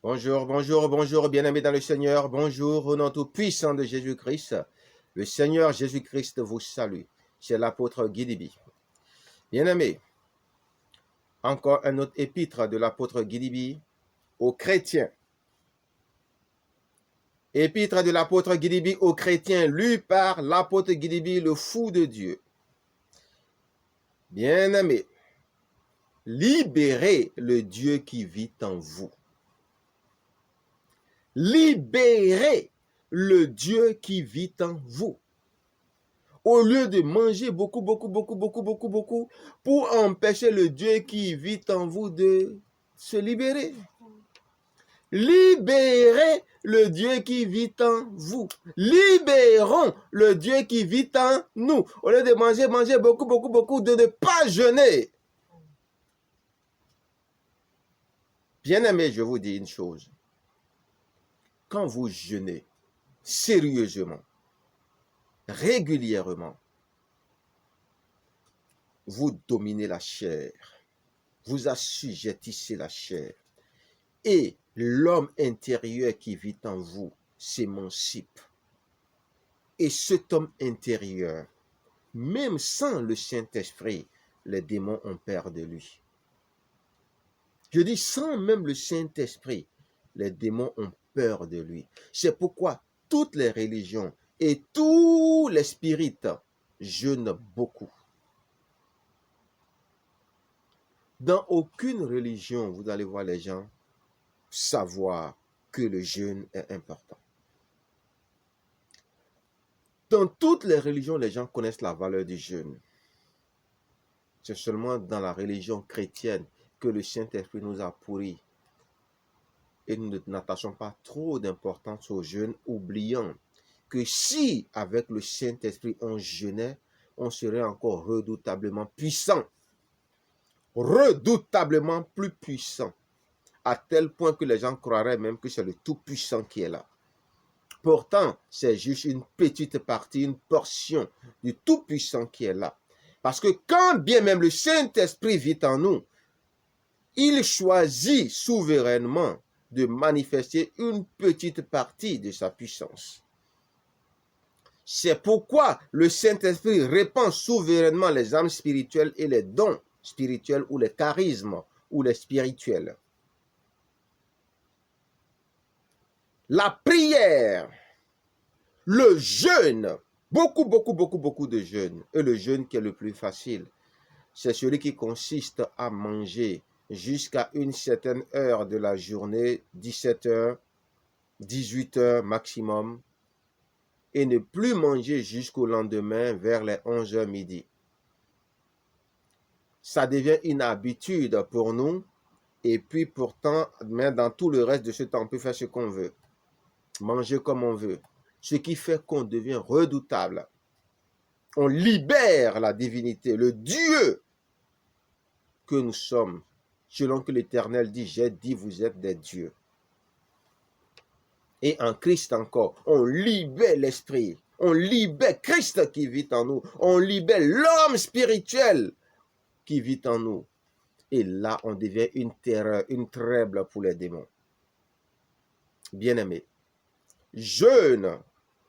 Bonjour, bonjour, bonjour, bien-aimés dans le Seigneur. Bonjour au nom tout-puissant de Jésus-Christ. Le Seigneur Jésus-Christ vous salue. C'est l'apôtre Guidibi. Bien-aimés, encore un autre épître de l'apôtre Guidibi aux chrétiens. Épître de l'apôtre Guidibi aux chrétiens, lu par l'apôtre Guidibi, le fou de Dieu. Bien-aimés, libérez le Dieu qui vit en vous. Libérez le Dieu qui vit en vous. Au lieu de manger beaucoup pour empêcher le Dieu qui vit en vous de se libérer. Libérez le Dieu qui vit en vous. Libérons le Dieu qui vit en nous. Au lieu de manger beaucoup, de ne pas jeûner. Bien-aimé, je vous dis une chose. Quand vous jeûnez sérieusement, régulièrement, vous dominez la chair. Vous assujettissez la chair. Et l'homme intérieur qui vit en vous s'émancipe. Et cet homme intérieur, même sans le Saint-Esprit, les démons ont peur de lui. Je dis sans même le Saint-Esprit, les démons ont peur de lui. C'est pourquoi toutes les religions et tous les spirites jeûnent beaucoup. Dans aucune religion, vous allez voir les gens savoir que le jeûne est important. Dans toutes les religions, les gens connaissent la valeur du jeûne. C'est seulement dans la religion chrétienne que le Saint-Esprit nous a pourris. Et nous n'attachons pas trop d'importance au jeûne, oubliant que si, avec le Saint-Esprit, on jeûnait, on serait encore redoutablement puissant. Redoutablement plus puissant. À tel point que les gens croiraient même que c'est le Tout-Puissant qui est là. Pourtant, c'est juste une petite partie, une portion du Tout-Puissant qui est là. Parce que quand bien même le Saint-Esprit vit en nous, il choisit souverainement de manifester une petite partie de sa puissance. C'est pourquoi le Saint-Esprit répand souverainement les âmes spirituelles et les dons spirituels ou les charismes ou les spirituels. La prière, le jeûne, beaucoup de jeûne. Et le jeûne qui est le plus facile, c'est celui qui consiste à manger jusqu'à une certaine heure de la journée, 17 heures, 18 heures maximum, et ne plus manger jusqu'au lendemain vers les 11 heures midi. Ça devient une habitude pour nous, et puis pourtant, mais dans tout le reste de ce temps, on peut faire ce qu'on veut, manger comme on veut, ce qui fait qu'on devient redoutable. On libère la divinité, le Dieu que nous sommes, selon que l'Éternel dit, j'ai dit, vous êtes des dieux. Et en Christ encore, on libère l'esprit, on libère Christ qui vit en nous, on libère l'homme spirituel qui vit en nous. Et là, on devient une terreur, une tremble pour les démons. Bien-aimés, jeûne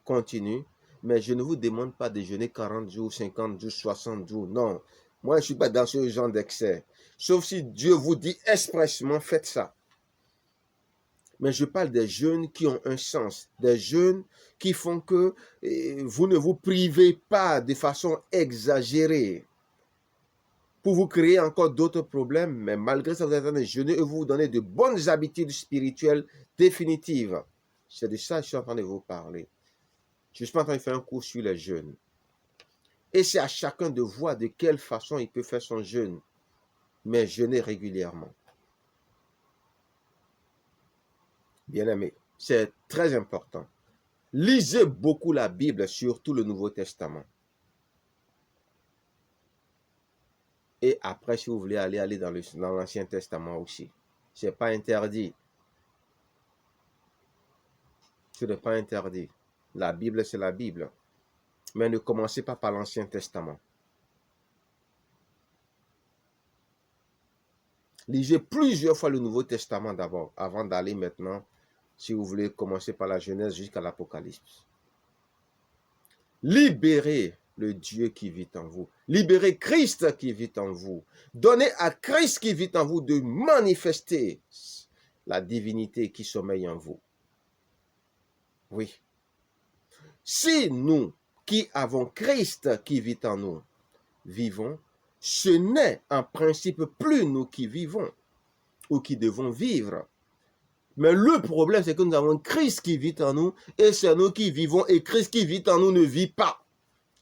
continue, mais je ne vous demande pas de jeûner 40 jours, 50 jours, 60 jours. Non, moi, je ne suis pas dans ce genre d'excès. Sauf si Dieu vous dit expressément, faites ça. Mais je parle des jeûnes qui ont un sens, des jeûnes qui font que vous ne vous privez pas de façon exagérée pour vous créer encore d'autres problèmes, mais malgré ça, vous êtes en train de jeûner et vous vous donnez de bonnes habitudes spirituelles définitives. C'est de ça que je suis en train de vous parler. Je suis pas en train de faire un cours sur les jeûnes. Et c'est à chacun de voir de quelle façon il peut faire son jeûne, mais jeûner régulièrement. Bien-aimés, c'est très important. Lisez beaucoup la Bible, surtout le Nouveau Testament. Et après, si vous voulez aller dans l'Ancien Testament aussi. Ce n'est pas interdit. Ce n'est pas interdit. La Bible, c'est la Bible. Mais ne commencez pas par l'Ancien Testament. Lisez plusieurs fois le Nouveau Testament d'abord, avant d'aller maintenant, si vous voulez, commencer par la Genèse jusqu'à l'Apocalypse. Libérez le Dieu qui vit en vous. Libérez Christ qui vit en vous. Donnez à Christ qui vit en vous de manifester la divinité qui sommeille en vous. Oui. Si nous, qui avons Christ qui vit en nous, vivons, ce n'est en principe plus nous qui vivons ou qui devons vivre. Mais le problème, c'est que nous avons Christ qui vit en nous et c'est nous qui vivons et Christ qui vit en nous ne vit pas.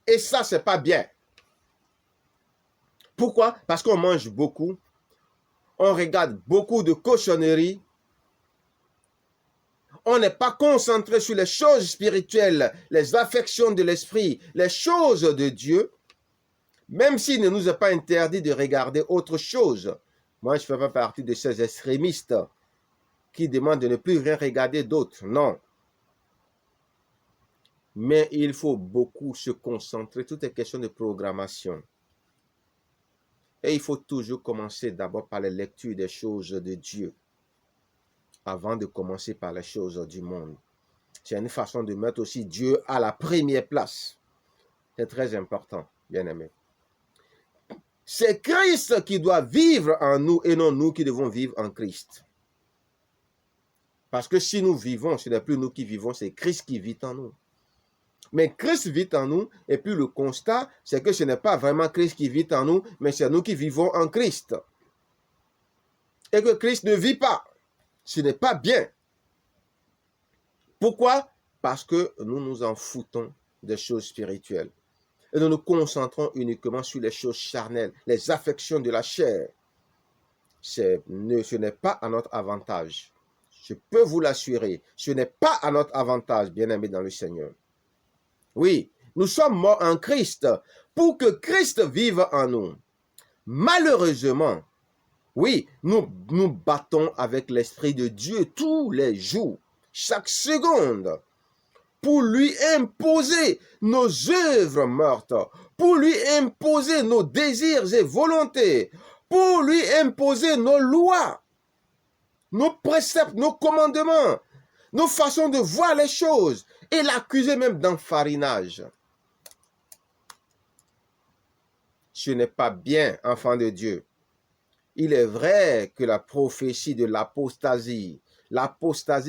Et ça, c'est pas bien. Pourquoi? Parce qu'on mange beaucoup, on regarde beaucoup de cochonneries, on n'est pas concentré sur les choses spirituelles, les affections de l'esprit, les choses de Dieu, même s'il ne nous est pas interdit de regarder autre chose. Moi, je ne fais pas partie de ces extrémistes qui demandent de ne plus rien regarder d'autre. Non. Mais il faut beaucoup se concentrer. Tout est question de programmation. Et il faut toujours commencer d'abord par la lecture des choses de Dieu, avant de commencer par les choses du monde. C'est une façon de mettre aussi Dieu à la première place. C'est très important, bien-aimés. C'est Christ qui doit vivre en nous et non nous qui devons vivre en Christ. Parce que si nous vivons, ce n'est plus nous qui vivons, c'est Christ qui vit en nous. Mais Christ vit en nous, et puis le constat, c'est que ce n'est pas vraiment Christ qui vit en nous, mais c'est nous qui vivons en Christ. Et que Christ ne vit pas. Ce n'est pas bien. Pourquoi? Parce que nous nous en foutons des choses spirituelles. Et nous nous concentrons uniquement sur les choses charnelles, les affections de la chair. Ce n'est pas à notre avantage. Je peux vous l'assurer, ce n'est pas à notre avantage, bien-aimés dans le Seigneur. Oui, nous sommes morts en Christ pour que Christ vive en nous. Malheureusement, oui, nous nous battons avec l'Esprit de Dieu tous les jours, chaque seconde, pour lui imposer nos œuvres mortes, pour lui imposer nos désirs et volontés, pour lui imposer nos lois, nos préceptes, nos commandements, nos façons de voir les choses, et l'accuser même d'enfarinage. Ce n'est pas bien, enfant de Dieu. Il est vrai que la prophétie de l'apostasie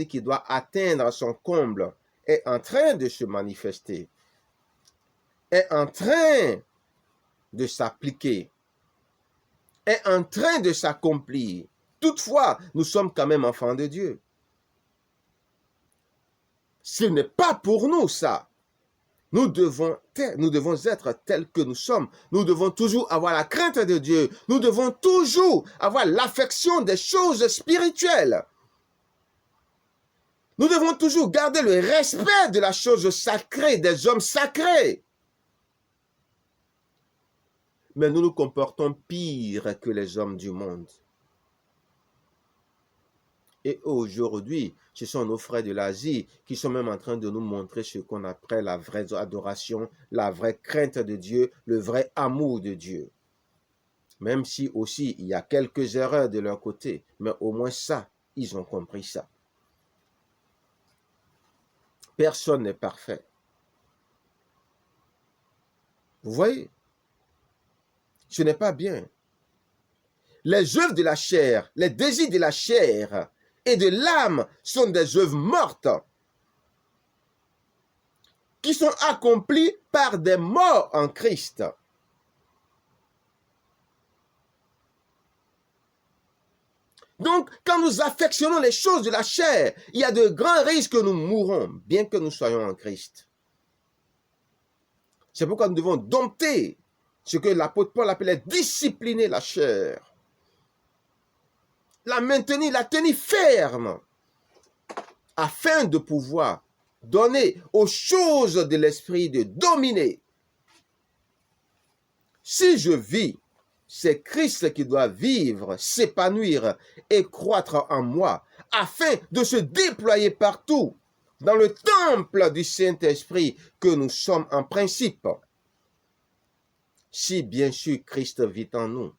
qui doit atteindre son comble, est en train de se manifester, est en train de s'appliquer, est en train de s'accomplir. Toutefois, nous sommes quand même enfants de Dieu. Ce n'est pas pour nous ça. Nous devons être tels que nous sommes. Nous devons toujours avoir la crainte de Dieu. Nous devons toujours avoir l'affection des choses spirituelles. Nous devons toujours garder le respect de la chose sacrée, des hommes sacrés. Mais nous nous comportons pire que les hommes du monde. Et aujourd'hui, ce sont nos frères de l'Asie qui sont même en train de nous montrer ce qu'on appelle la vraie adoration, la vraie crainte de Dieu, le vrai amour de Dieu. Même si aussi il y a quelques erreurs de leur côté, mais au moins ça, ils ont compris ça. Personne n'est parfait. Vous voyez? Ce n'est pas bien. Les œuvres de la chair, les désirs de la chair et de l'âme sont des œuvres mortes qui sont accomplies par des morts en Christ. Donc, quand nous affectionnons les choses de la chair, il y a de grands risques que nous mourrons, bien que nous soyons en Christ. C'est pourquoi nous devons dompter ce que l'apôtre Paul appelait discipliner la chair. La maintenir, la tenir ferme, afin de pouvoir donner aux choses de l'esprit de dominer. Si je vis, c'est Christ qui doit vivre, s'épanouir et croître en moi, afin de se déployer partout, dans le temple du Saint-Esprit que nous sommes en principe. Si bien sûr Christ vit en nous,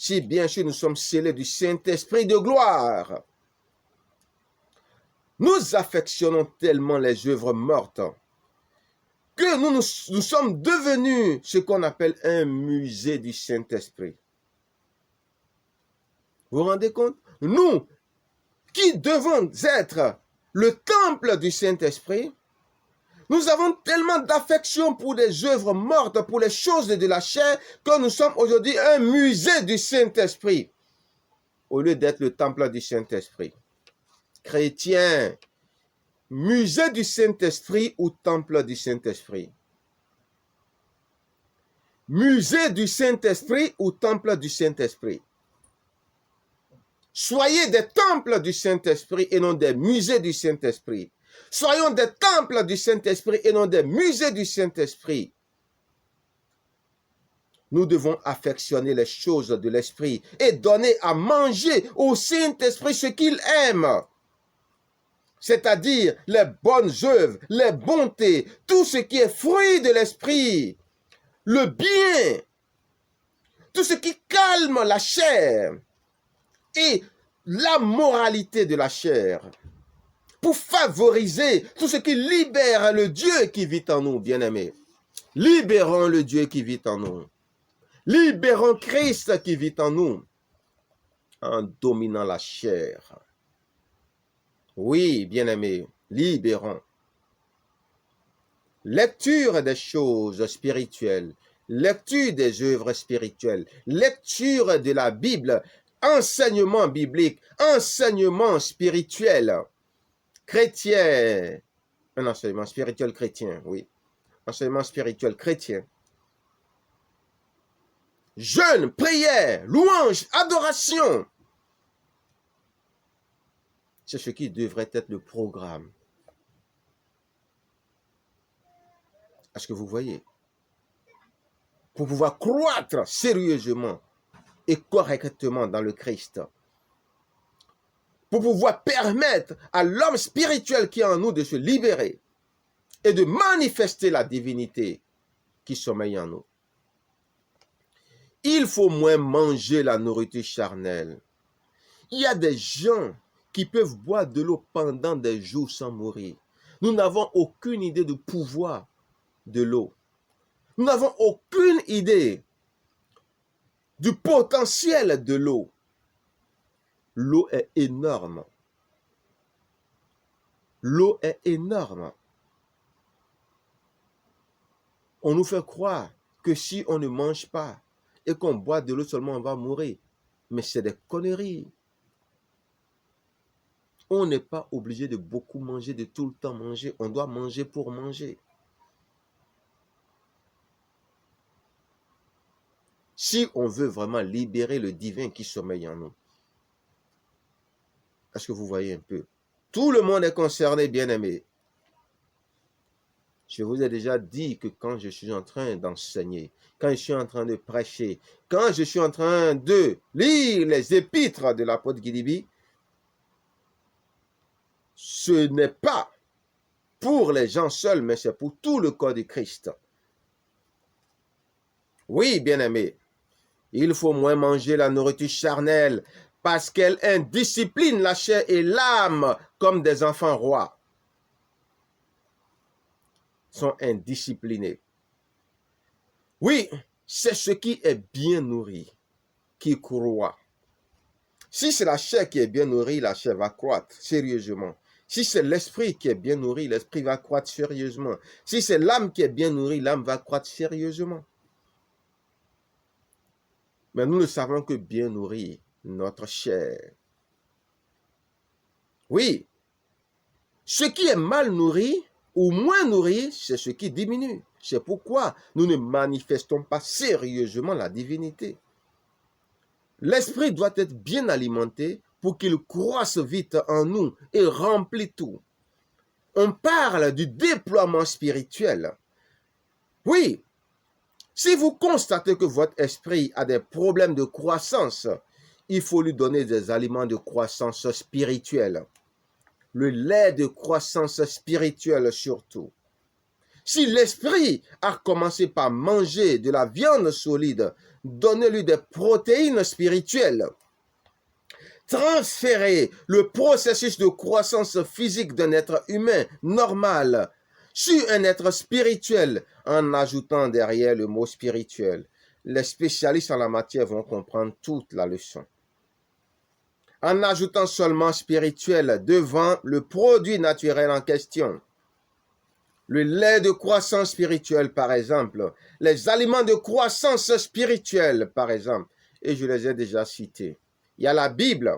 si bien sûr nous sommes scellés du Saint-Esprit de gloire. Nous affectionnons tellement les œuvres mortes que nous sommes devenus ce qu'on appelle un musée du Saint-Esprit. Vous vous rendez compte? Nous, qui devons être le temple du Saint-Esprit, nous avons tellement d'affection pour les œuvres mortes, pour les choses de la chair, que nous sommes aujourd'hui un musée du Saint-Esprit, au lieu d'être le temple du Saint-Esprit. Chrétien, musée du Saint-Esprit ou temple du Saint-Esprit? Musée du Saint-Esprit ou temple du Saint-Esprit? Soyez des temples du Saint-Esprit et non des musées du Saint-Esprit. Soyons des temples du Saint-Esprit et non des musées du Saint-Esprit. Nous devons affectionner les choses de l'Esprit et donner à manger au Saint-Esprit ce qu'il aime. C'est-à-dire les bonnes œuvres, les bontés, tout ce qui est fruit de l'Esprit, le bien, tout ce qui calme la chair et la moralité de la chair, pour favoriser tout ce qui libère le Dieu qui vit en nous, bien-aimés. Libérons le Dieu qui vit en nous. Libérons Christ qui vit en nous en dominant la chair. Oui, bien-aimés, libérons. Lecture des choses spirituelles, lecture des œuvres spirituelles, lecture de la Bible, enseignement biblique, enseignement spirituel, chrétien, un enseignement spirituel chrétien, oui, enseignement spirituel chrétien. Jeûne, prière, louange, adoration. C'est ce qui devrait être le programme. Est-ce que vous voyez? Pour pouvoir croître sérieusement et correctement dans le Christ. Pour pouvoir permettre à l'homme spirituel qui est en nous de se libérer et de manifester la divinité qui sommeille en nous. Il faut moins manger la nourriture charnelle. Il y a des gens qui peuvent boire de l'eau pendant des jours sans mourir. Nous n'avons aucune idée du pouvoir de l'eau. Nous n'avons aucune idée du potentiel de l'eau. L'eau est énorme. L'eau est énorme. On nous fait croire que si on ne mange pas et qu'on boit de l'eau seulement, on va mourir. Mais c'est des conneries. On n'est pas obligé de beaucoup manger, de tout le temps manger. On doit manger pour manger. Si on veut vraiment libérer le divin qui sommeille en nous. Est-ce que vous voyez un peu? Tout le monde est concerné, bien-aimé. Je vous ai déjà dit que quand je suis en train d'enseigner, quand je suis en train de prêcher, quand je suis en train de lire les épîtres de l'apôtre Guilibi, ce n'est pas pour les gens seuls, mais c'est pour tout le corps de Christ. Oui, bien-aimé, il faut moins manger la nourriture charnelle parce qu'elle indiscipline la chair et l'âme comme des enfants rois. Sont indisciplinés. Oui, c'est ce qui est bien nourri qui croît. Si c'est la chair qui est bien nourrie, la chair va croître sérieusement. Si c'est l'esprit qui est bien nourri, l'esprit va croître sérieusement. Si c'est l'âme qui est bien nourrie, l'âme va croître sérieusement. Mais nous ne savons que bien nourrir notre chair. Oui, ce qui est mal nourri ou moins nourri, c'est ce qui diminue. C'est pourquoi nous ne manifestons pas sérieusement la divinité. L'esprit doit être bien alimenté pour qu'il croisse vite en nous et remplisse tout. On parle du déploiement spirituel. Oui, si vous constatez que votre esprit a des problèmes de croissance, il faut lui donner des aliments de croissance spirituelle. Le lait de croissance spirituelle surtout. Si l'esprit a commencé par manger de la viande solide, donnez-lui des protéines spirituelles. Transférer le processus de croissance physique d'un être humain normal sur un être spirituel en ajoutant derrière le mot spirituel. Les spécialistes en la matière vont comprendre toute la leçon. En ajoutant seulement spirituel devant le produit naturel en question. Le lait de croissance spirituelle, par exemple, les aliments de croissance spirituelle, par exemple, et je les ai déjà cités. Il y a la Bible,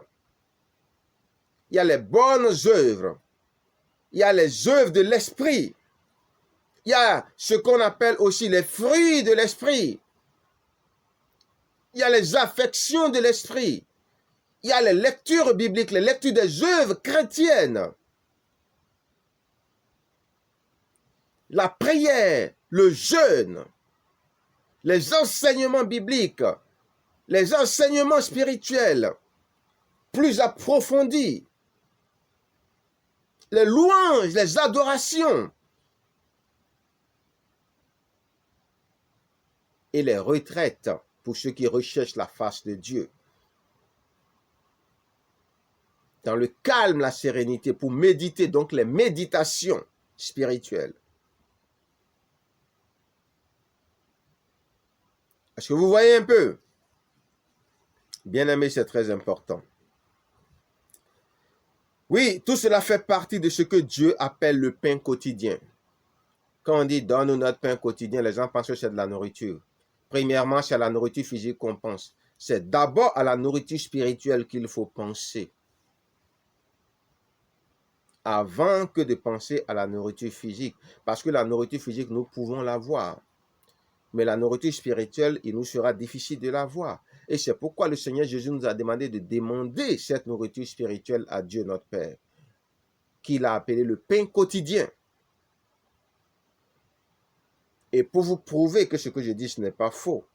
il y a les bonnes œuvres, il y a les œuvres de l'esprit, il y a ce qu'on appelle aussi les fruits de l'esprit, il y a les affections de l'esprit, il y a les lectures bibliques, les lectures des œuvres chrétiennes, la prière, le jeûne, les enseignements bibliques, les enseignements spirituels plus approfondis, les louanges, les adorations et les retraites pour ceux qui recherchent la face de Dieu. Dans le calme, la sérénité, pour méditer, donc les méditations spirituelles. Est-ce que vous voyez un peu? Bien-aimés, c'est très important. Oui, tout cela fait partie de ce que Dieu appelle le pain quotidien. Quand on dit « donne-nous notre pain quotidien », les gens pensent que c'est de la nourriture. Premièrement, c'est à la nourriture physique qu'on pense. C'est d'abord à la nourriture spirituelle qu'il faut penser, avant que de penser à la nourriture physique. Parce que la nourriture physique, nous pouvons l'avoir. Mais la nourriture spirituelle, il nous sera difficile de l'avoir. Et c'est pourquoi le Seigneur Jésus nous a demandé de demander cette nourriture spirituelle à Dieu notre Père, qu'il a appelé le pain quotidien. Et pour vous prouver que ce que je dis, ce n'est pas faux,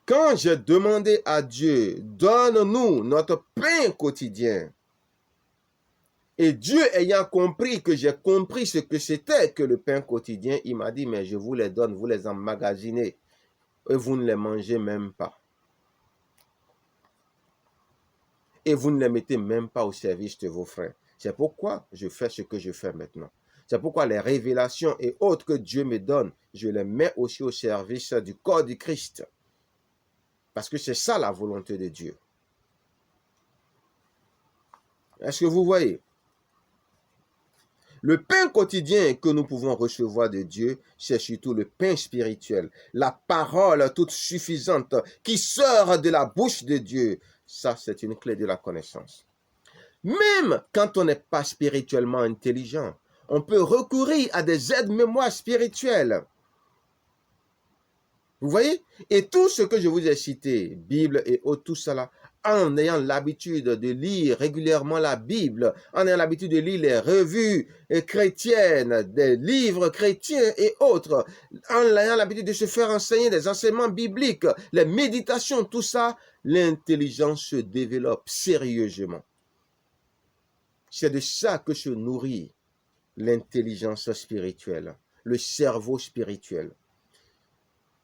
quand j'ai demandé à Dieu, donne-nous notre pain quotidien, et Dieu ayant compris que j'ai compris ce que c'était que le pain quotidien, il m'a dit, mais je vous les donne, vous les emmagasinez, et vous ne les mangez même pas. Et vous ne les mettez même pas au service de vos frères. C'est pourquoi je fais ce que je fais maintenant. C'est pourquoi les révélations et autres que Dieu me donne, je les mets aussi au service du corps du Christ. Parce que c'est ça la volonté de Dieu. Est-ce que vous voyez? Le pain quotidien que nous pouvons recevoir de Dieu, c'est surtout le pain spirituel. La parole toute suffisante qui sort de la bouche de Dieu. Ça, c'est une clé de la connaissance. Même quand on n'est pas spirituellement intelligent, on peut recourir à des aides-mémoires spirituelles. Vous voyez? Et tout ce que je vous ai cité, Bible et autres, tout cela, en ayant l'habitude de lire régulièrement la Bible, en ayant l'habitude de lire les revues chrétiennes, des livres chrétiens et autres, en ayant l'habitude de se faire enseigner des enseignements bibliques, les méditations, tout ça, l'intelligence se développe sérieusement. C'est de ça que se nourrit l'intelligence spirituelle, le cerveau spirituel.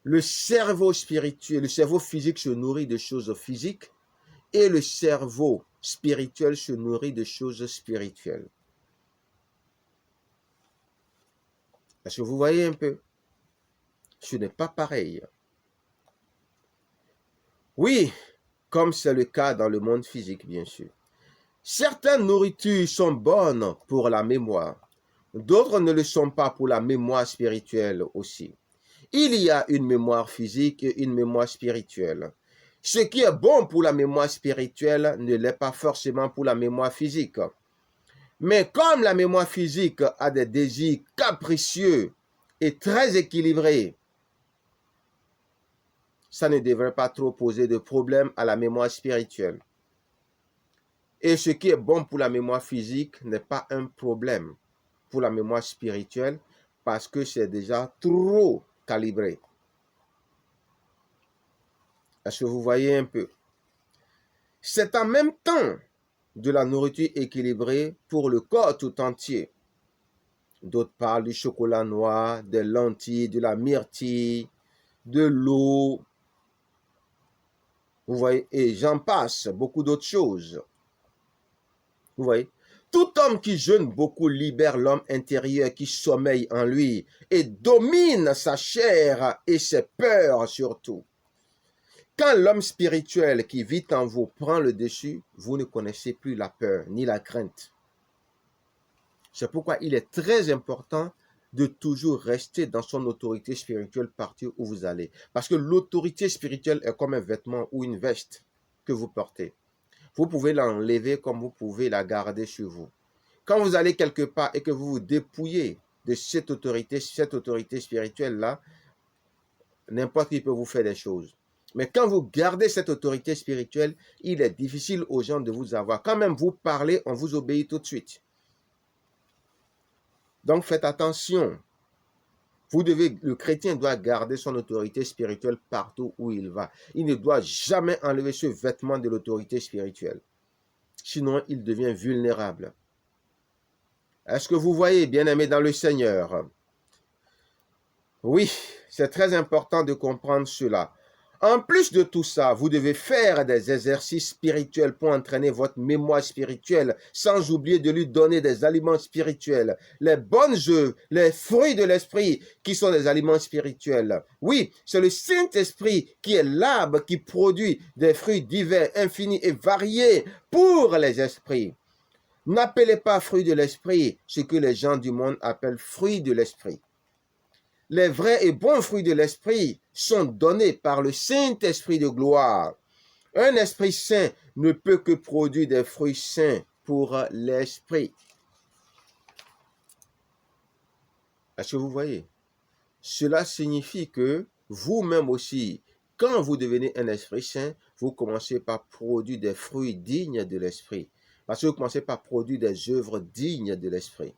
Le cerveau spirituel, le cerveau physique se nourrit de choses physiques et le cerveau spirituel se nourrit de choses spirituelles. Est-ce que vous voyez un peu? Ce n'est pas pareil. Oui, comme c'est le cas dans le monde physique, bien sûr. Certaines nourritures sont bonnes pour la mémoire, d'autres ne le sont pas pour la mémoire spirituelle aussi. Il y a une mémoire physique et une mémoire spirituelle. Ce qui est bon pour la mémoire spirituelle ne l'est pas forcément pour la mémoire physique. Mais comme la mémoire physique a des désirs capricieux et très équilibrés, ça ne devrait pas trop poser de problème à la mémoire spirituelle. Et ce qui est bon pour la mémoire physique n'est pas un problème pour la mémoire spirituelle parce que c'est déjà trop calibré. Est-ce que vous voyez un peu? C'est en même temps de la nourriture équilibrée pour le corps tout entier. D'autres parlent du chocolat noir, des lentilles, de la myrtille, de l'eau. Vous voyez, et j'en passe, beaucoup d'autres choses. Vous voyez, tout homme qui jeûne beaucoup libère l'homme intérieur qui sommeille en lui et domine sa chair et ses peurs surtout. Quand l'homme spirituel qui vit en vous prend le dessus, vous ne connaissez plus la peur ni la crainte. C'est pourquoi il est très important de toujours rester dans son autorité spirituelle partout où vous allez. Parce que l'autorité spirituelle est comme un vêtement ou une veste que vous portez. Vous pouvez l'enlever comme vous pouvez la garder sur vous. Quand vous allez quelque part et que vous vous dépouillez de cette autorité spirituelle-là, n'importe qui peut vous faire des choses. Mais quand vous gardez cette autorité spirituelle, il est difficile aux gens de vous avoir. Quand même vous parlez, on vous obéit tout de suite. Donc faites attention. Le chrétien doit garder son autorité spirituelle partout où il va. Il ne doit jamais enlever ce vêtement de l'autorité spirituelle. Sinon, il devient vulnérable. Est-ce que vous voyez, bien-aimés dans le Seigneur? Oui, c'est très important de comprendre cela. En plus de tout ça, vous devez faire des exercices spirituels pour entraîner votre mémoire spirituelle, sans oublier de lui donner des aliments spirituels. Les bonnes œuvres, les fruits de l'esprit qui sont des aliments spirituels. Oui, c'est le Saint-Esprit qui est l'arbre qui produit des fruits divers, infinis et variés pour les esprits. N'appelez pas fruits de l'esprit ce que les gens du monde appellent fruits de l'esprit. Les vrais et bons fruits de l'esprit sont donnés par le Saint-Esprit de gloire. Un esprit saint ne peut que produire des fruits sains pour l'esprit. Est-ce que vous voyez? Cela signifie que vous-même aussi, quand vous devenez un esprit saint, vous commencez par produire des fruits dignes de l'esprit. Parce que vous commencez par produire des œuvres dignes de l'esprit.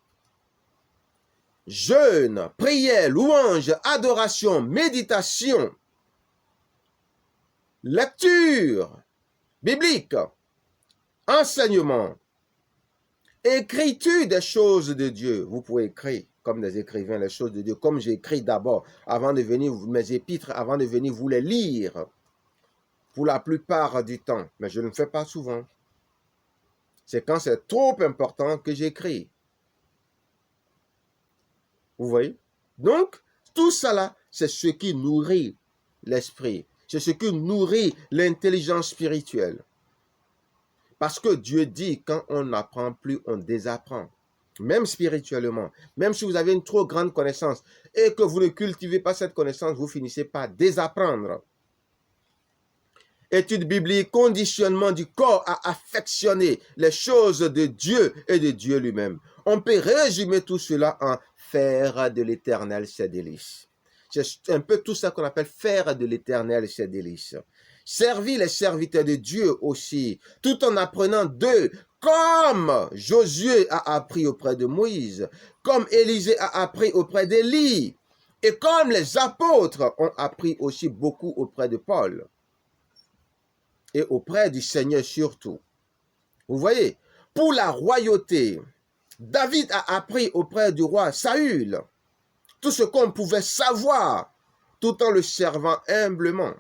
Jeûne, prière, louange, adoration, méditation, lecture biblique, enseignement, écriture des choses de Dieu. Vous pouvez écrire comme des écrivains les choses de Dieu, comme j'écris d'abord avant de venir mes épîtres, avant de venir vous les lire pour la plupart du temps, mais je ne le fais pas souvent. C'est quand c'est trop important que j'écris. Vous voyez? Donc, tout ça là, c'est ce qui nourrit l'esprit. C'est ce qui nourrit l'intelligence spirituelle. Parce que Dieu dit, quand on n'apprend plus, on désapprend. Même spirituellement. Même si vous avez une trop grande connaissance et que vous ne cultivez pas cette connaissance, vous finissez par désapprendre. Étude biblique, conditionnement du corps à affectionner les choses de Dieu et de Dieu lui-même. On peut résumer tout cela en faire de l'Éternel ses délices. C'est un peu tout ça qu'on appelle faire de l'Éternel ses délices. Servir les serviteurs de Dieu aussi, tout en apprenant d'eux, comme Josué a appris auprès de Moïse, comme Élisée a appris auprès d'Élie, et comme les apôtres ont appris aussi beaucoup auprès de Paul, et auprès du Seigneur surtout. Vous voyez, pour la royauté, David a appris auprès du roi Saül tout ce qu'on pouvait savoir, tout en le servant humblement.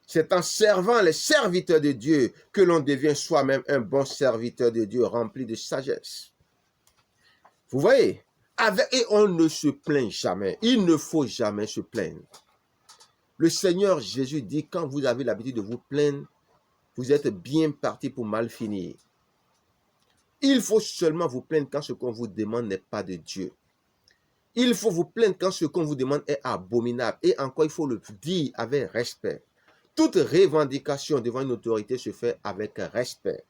C'est en servant les serviteurs de Dieu que l'on devient soi-même un bon serviteur de Dieu rempli de sagesse. Vous voyez, et on ne se plaint jamais. Il ne faut jamais se plaindre. Le Seigneur Jésus dit, quand vous avez l'habitude de vous plaindre, vous êtes bien parti pour mal finir. Il faut seulement vous plaindre quand ce qu'on vous demande n'est pas de Dieu. Il faut vous plaindre quand ce qu'on vous demande est abominable. Et encore, il faut le dire avec respect. Toute revendication devant une autorité se fait avec respect.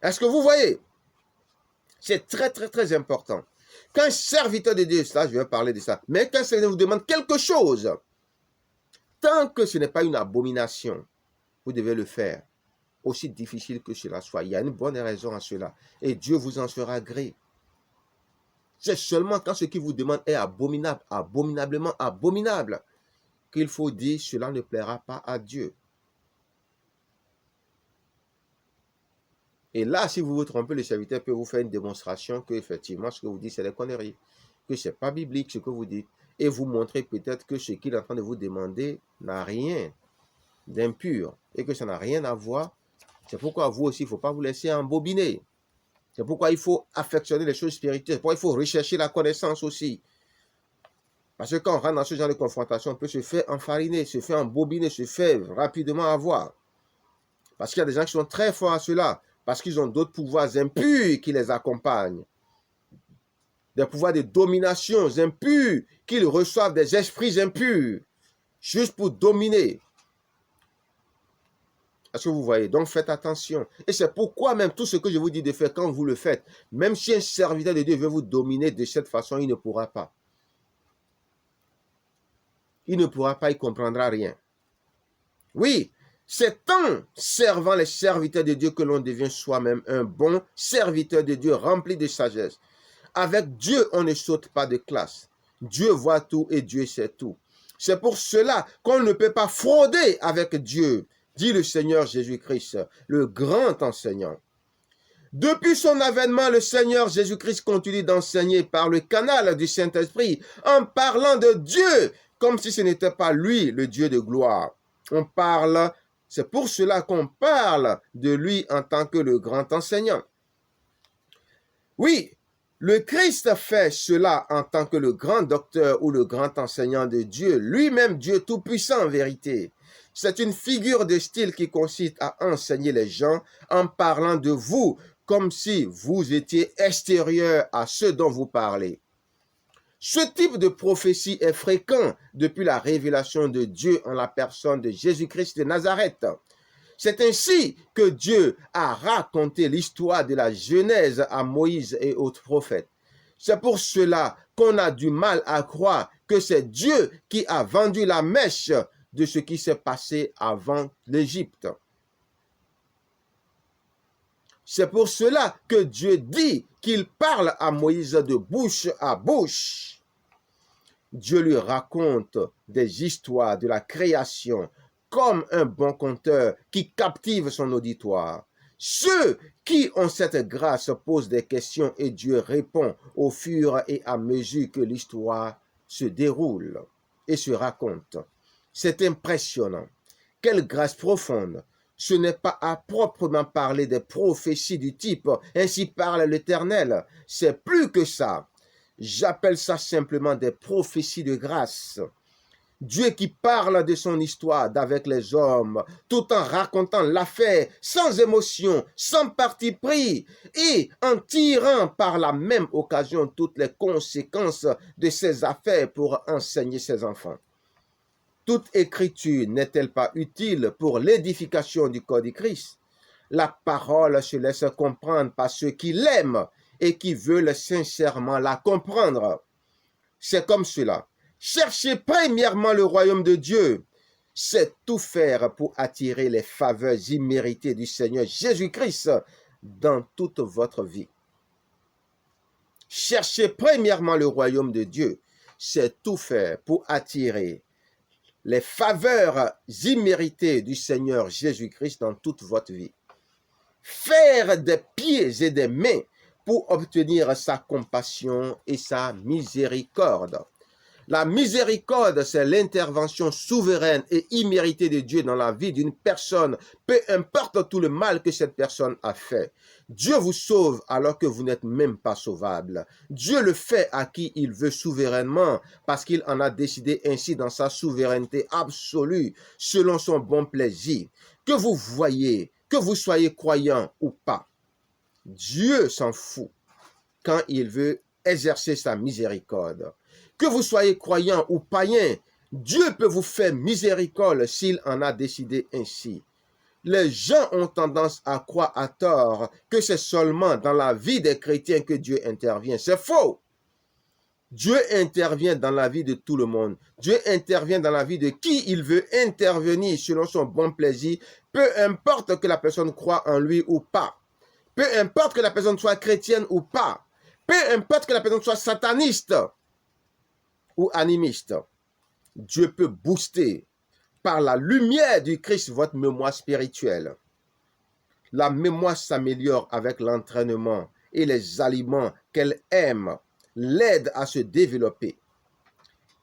Est-ce que vous voyez? C'est très, très, très important. Quand un serviteur de Dieu, ça, je vais parler de ça, mais quand un serviteur vous demande quelque chose, tant que ce n'est pas une abomination, vous devez le faire. Aussi difficile que cela soit. Il y a une bonne raison à cela. Et Dieu vous en sera gré. C'est seulement quand ce qu'il vous demande est abominable, abominablement abominable, qu'il faut dire cela ne plaira pas à Dieu. Et là, si vous vous trompez, le serviteur peut vous faire une démonstration que effectivement ce que vous dites, c'est des conneries, que ce n'est pas biblique ce que vous dites, et vous montrer peut-être que ce qu'il est en train de vous demander n'a rien d'impur et que ça n'a rien à voir. C'est pourquoi vous aussi, il ne faut pas vous laisser embobiner. C'est pourquoi il faut affectionner les choses spirituelles. C'est pourquoi il faut rechercher la connaissance aussi. Parce que quand on rentre dans ce genre de confrontation, on peut se faire enfariner, se faire embobiner, se faire rapidement avoir. Parce qu'il y a des gens qui sont très forts à cela, parce qu'ils ont d'autres pouvoirs impurs qui les accompagnent. Des pouvoirs de domination impurs, qu'ils reçoivent des esprits impurs, juste pour dominer. Est-ce que vous voyez? Donc faites attention. Et c'est pourquoi même tout ce que je vous dis de faire, quand vous le faites, même si un serviteur de Dieu veut vous dominer de cette façon, il ne pourra pas. Il ne pourra pas, il ne comprendra rien. Oui, c'est en servant les serviteurs de Dieu que l'on devient soi-même un bon serviteur de Dieu rempli de sagesse. Avec Dieu, on ne saute pas de classe. Dieu voit tout et Dieu sait tout. C'est pour cela qu'on ne peut pas frauder avec Dieu, dit le Seigneur Jésus-Christ, le grand enseignant. Depuis son avènement, le Seigneur Jésus-Christ continue d'enseigner par le canal du Saint-Esprit en parlant de Dieu comme si ce n'était pas lui, le Dieu de gloire. C'est pour cela qu'on parle de lui en tant que le grand enseignant. Oui, le Christ fait cela en tant que le grand docteur ou le grand enseignant de Dieu, lui-même Dieu tout-puissant en vérité. C'est une figure de style qui consiste à enseigner les gens en parlant de vous comme si vous étiez extérieur à ce dont vous parlez. Ce type de prophétie est fréquent depuis la révélation de Dieu en la personne de Jésus-Christ de Nazareth. C'est ainsi que Dieu a raconté l'histoire de la Genèse à Moïse et autres prophètes. C'est pour cela qu'on a du mal à croire que c'est Dieu qui a vendu la mèche de ce qui s'est passé avant l'Égypte. C'est pour cela que Dieu dit qu'il parle à Moïse de bouche à bouche. Dieu lui raconte des histoires de la création comme un bon conteur qui captive son auditoire. Ceux qui ont cette grâce posent des questions et Dieu répond au fur et à mesure que l'histoire se déroule et se raconte. C'est impressionnant. Quelle grâce profonde! Ce n'est pas à proprement parler des prophéties du type « Ainsi parle l'Éternel ». C'est plus que ça. J'appelle ça simplement des prophéties de grâce. Dieu qui parle de son histoire d'avec les hommes, tout en racontant l'affaire sans émotion, sans parti pris, et en tirant par la même occasion toutes les conséquences de ces affaires pour enseigner ses enfants. Toute écriture n'est-elle pas utile pour l'édification du corps du Christ? La parole se laisse comprendre par ceux qui l'aiment et qui veulent sincèrement la comprendre. C'est comme cela. Cherchez premièrement le royaume de Dieu. C'est tout faire pour attirer les faveurs imméritées du Seigneur Jésus-Christ dans toute votre vie. Cherchez premièrement le royaume de Dieu. C'est tout faire pour attirer les faveurs imméritées du Seigneur Jésus-Christ dans toute votre vie. Faire des pieds et des mains pour obtenir sa compassion et sa miséricorde. La miséricorde, c'est l'intervention souveraine et imméritée de Dieu dans la vie d'une personne, peu importe tout le mal que cette personne a fait. Dieu vous sauve alors que vous n'êtes même pas sauvable. Dieu le fait à qui il veut souverainement parce qu'il en a décidé ainsi dans sa souveraineté absolue, selon son bon plaisir. Que vous voyez, que vous soyez croyant ou pas, Dieu s'en fout quand il veut exercer sa miséricorde. Que vous soyez croyant ou païen, Dieu peut vous faire miséricorde s'il en a décidé ainsi. Les gens ont tendance à croire à tort que c'est seulement dans la vie des chrétiens que Dieu intervient. C'est faux. Dieu intervient dans la vie de tout le monde. Dieu intervient dans la vie de qui il veut intervenir selon son bon plaisir, peu importe que la personne croie en lui ou pas. Peu importe que la personne soit chrétienne ou pas. Peu importe que la personne soit sataniste ou animiste, Dieu peut booster par la lumière du Christ votre mémoire spirituelle. La mémoire s'améliore avec l'entraînement et les aliments qu'elle aime l'aident à se développer.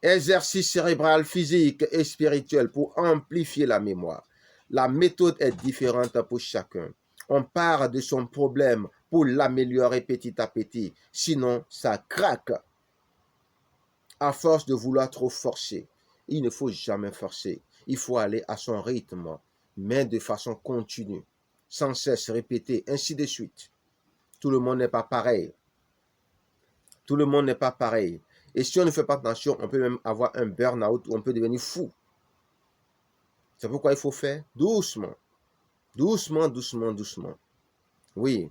Exercice cérébral, physique et spirituel pour amplifier la mémoire. La méthode est différente pour chacun. On part de son problème pour l'améliorer petit à petit. Sinon, ça craque. À force de vouloir trop forcer, il ne faut jamais forcer. Il faut aller à son rythme, mais de façon continue, sans cesse répéter, ainsi de suite. Tout le monde n'est pas pareil. Tout le monde n'est pas pareil. Et si on ne fait pas attention, on peut même avoir un burn-out ou on peut devenir fou. C'est pourquoi il faut faire doucement. Doucement, doucement, doucement. Oui,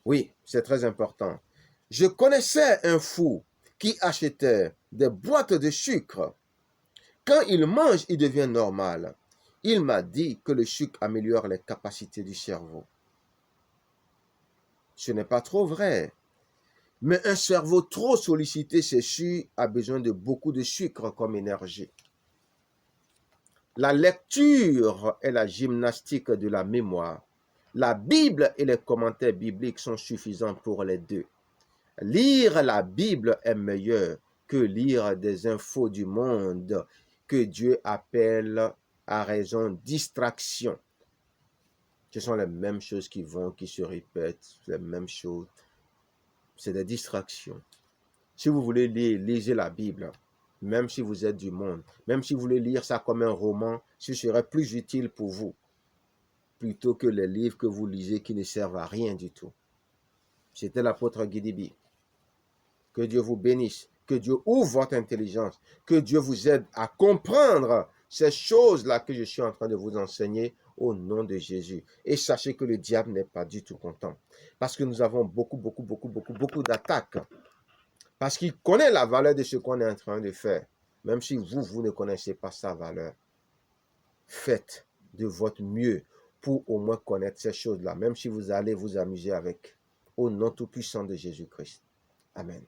oui, c'est très important. Je connaissais un fou qui achetait des boîtes de sucre. Quand il mange, il devient normal. Il m'a dit que le sucre améliore les capacités du cerveau. Ce n'est pas trop vrai. Mais un cerveau trop sollicité, c'est sûr, a besoin de beaucoup de sucre comme énergie. La lecture est la gymnastique de la mémoire. La Bible et les commentaires bibliques sont suffisants pour les deux. Lire la Bible est meilleur que lire des infos du monde que Dieu appelle à raison distraction. Ce sont les mêmes choses qui se répètent, les mêmes choses. C'est des distractions. Si vous voulez lire, lisez la Bible, même si vous êtes du monde. Même si vous voulez lire ça comme un roman, ce serait plus utile pour vous, plutôt que les livres que vous lisez qui ne servent à rien du tout. C'était l'apôtre Guidibi. Que Dieu vous bénisse, que Dieu ouvre votre intelligence, que Dieu vous aide à comprendre ces choses-là que je suis en train de vous enseigner au nom de Jésus. Et sachez que le diable n'est pas du tout content, parce que nous avons beaucoup d'attaques. Parce qu'il connaît la valeur de ce qu'on est en train de faire. Même si vous ne connaissez pas sa valeur. Faites de votre mieux pour au moins connaître ces choses-là. Même si vous allez vous amuser avec. Au nom tout-puissant de Jésus-Christ. Amen.